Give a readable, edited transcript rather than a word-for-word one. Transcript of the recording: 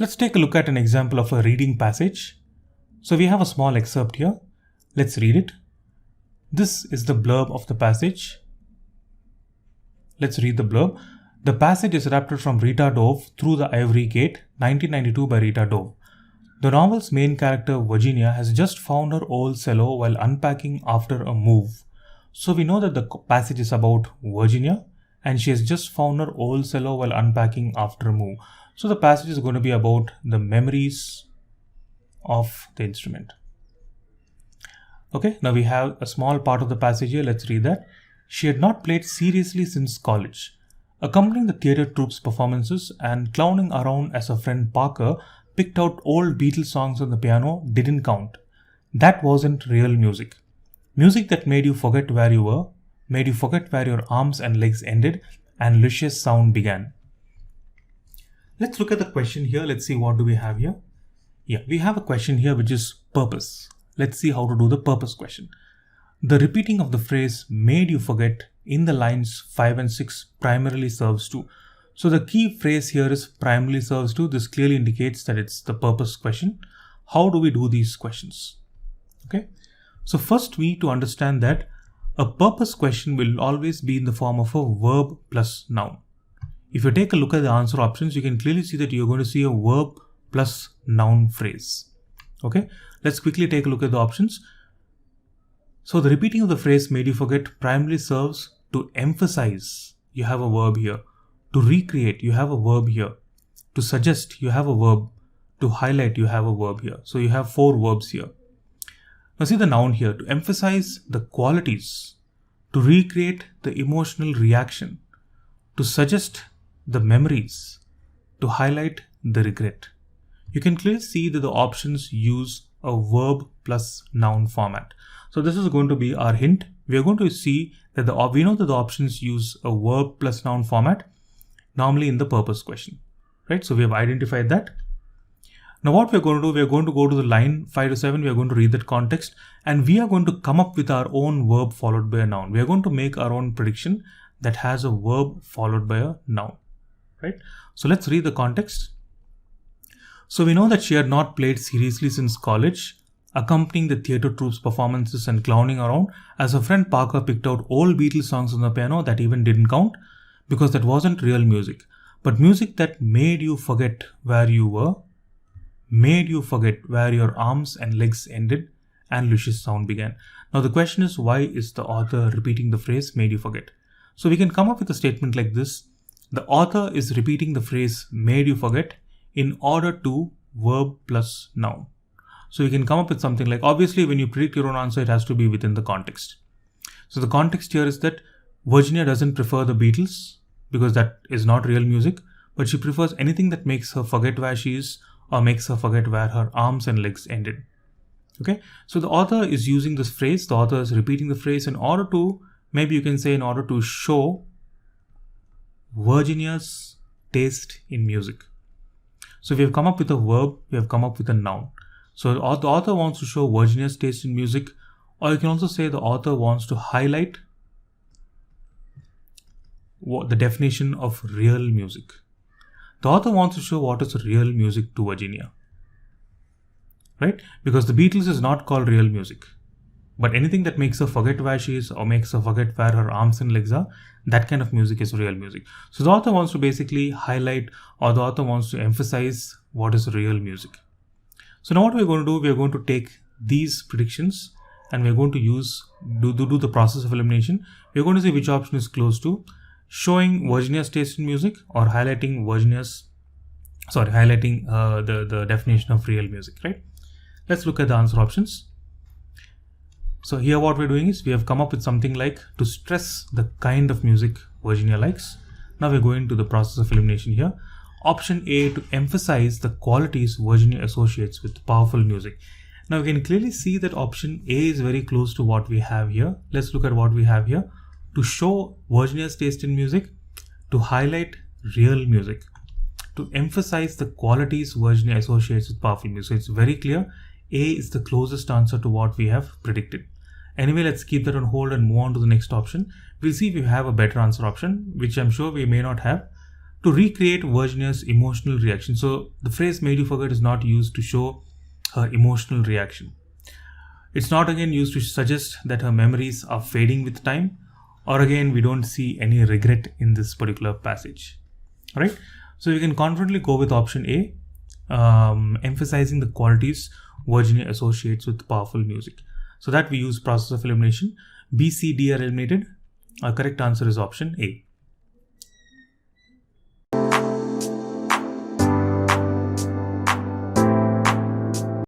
Let's take a look at an example of a reading passage. So we have a small excerpt here. Let's read it. This is the blurb of the passage. Let's read the blurb. The passage is adapted from Rita Dove Through the Ivory Gate, 1992 by Rita Dove. The novel's main character, Virginia, has just found her old cello while unpacking after a move. So we know that the passage is about Virginia and she has just found her old cello while unpacking after a move. So the passage is going to be about the memories of the instrument. Okay, now we have a small part of the passage here. Let's read that. She had not played seriously since college. Accompanying the theatre troupe's performances and clowning around as her friend Parker picked out old Beatles songs on the piano didn't count. That wasn't real music. Music that made you forget where you were, made you forget where your arms and legs ended, and luscious sound began. Let's look at the question here. Let's see what do we have here. Yeah, we have a question here which is purpose. Let's see how to do the purpose question. The repeating of the phrase made you forget in the lines 5 and 6 primarily serves to. So the key phrase here is primarily serves to. This clearly indicates that it's the purpose question. How do we do these questions? Okay. So first we need to understand that a purpose question will always be in the form of a verb plus noun. If you take a look at the answer options, you can clearly see that you're going to see a verb plus noun phrase. Okay. Let's quickly take a look at the options. So the repeating of the phrase made you forget primarily serves to emphasize. You have a verb here. To recreate, you have a verb here. To suggest, you have a verb. To highlight, you have a verb here. So you have 4 verbs here. Now see the noun here. To emphasize the qualities. To recreate the emotional reaction. To suggest the memories. To highlight the regret. You can clearly see that the options use a verb plus noun format. So this is going to be our hint. We are going to see that we know that the options use a verb plus noun format normally in the purpose question, right? So we have identified that. Now what we are going to do, we are going to go to the line 5 to 7. We are going to read that context and we are going to come up with our own verb followed by a noun. We are going to make our own prediction that has a verb followed by a noun, right? So let's read the context. So we know that she had not played seriously since college, accompanying the theatre troupe's performances and clowning around as her friend Parker picked out old Beatles songs on the piano that even didn't count because that wasn't real music, but music that made you forget where you were, made you forget where your arms and legs ended, and luscious sound began. Now the question is, why is the author repeating the phrase made you forget? So we can come up with a statement like this. The author is repeating the phrase made you forget in order to verb plus noun. So you can come up with something like, obviously when you predict your own answer, it has to be within the context. So the context here is that Virginia doesn't prefer the Beatles because that is not real music, but she prefers anything that makes her forget where she is or makes her forget where her arms and legs ended. Okay, so the author is using this phrase, the author is repeating the phrase in order to, maybe you can say in order to show Virginia's taste in music. So we have come up with a verb, we have come up with a noun. So the author wants to show Virginia's taste in music, or you can also say the author wants to highlight the definition of real music. The author wants to show what is real music to Virginia, right? Because the Beatles is not called real music, but anything that makes her forget where she is or makes her forget where her arms and legs are, that kind of music is real music. So the author wants to basically highlight, or the author wants to emphasize what is real music. So now what we're going to do, we are going to take these predictions and we're going to do the process of elimination. We're going to see which option is close to showing Virginia's taste in music or highlighting the definition of real music, right? Let's look at the answer options. So here what we're doing is we have come up with something like to stress the kind of music Virginia likes. Now we're going to the process of elimination here. Option A, to emphasize the qualities Virginia associates with powerful music. Now we can clearly see that option A is very close to what we have here. Let's look at what we have here. To show Virginia's taste in music, to highlight real music, to emphasize the qualities Virginia associates with powerful music. So it's very clear. A is the closest answer to what we have predicted. Anyway, let's keep that on hold and move on to the next option. We'll see if we have a better answer option, which I'm sure we may not have. to recreate Virginia's emotional reaction. So the phrase "made you forget" is not used to show her emotional reaction. It's not again used to suggest that her memories are fading with time, or again we don't see any regret in this particular passage. All right, so you can confidently go with option A, emphasizing the qualities Virginia associates with powerful music. So that we use process of elimination. B, C, D are eliminated. Our correct answer is option A.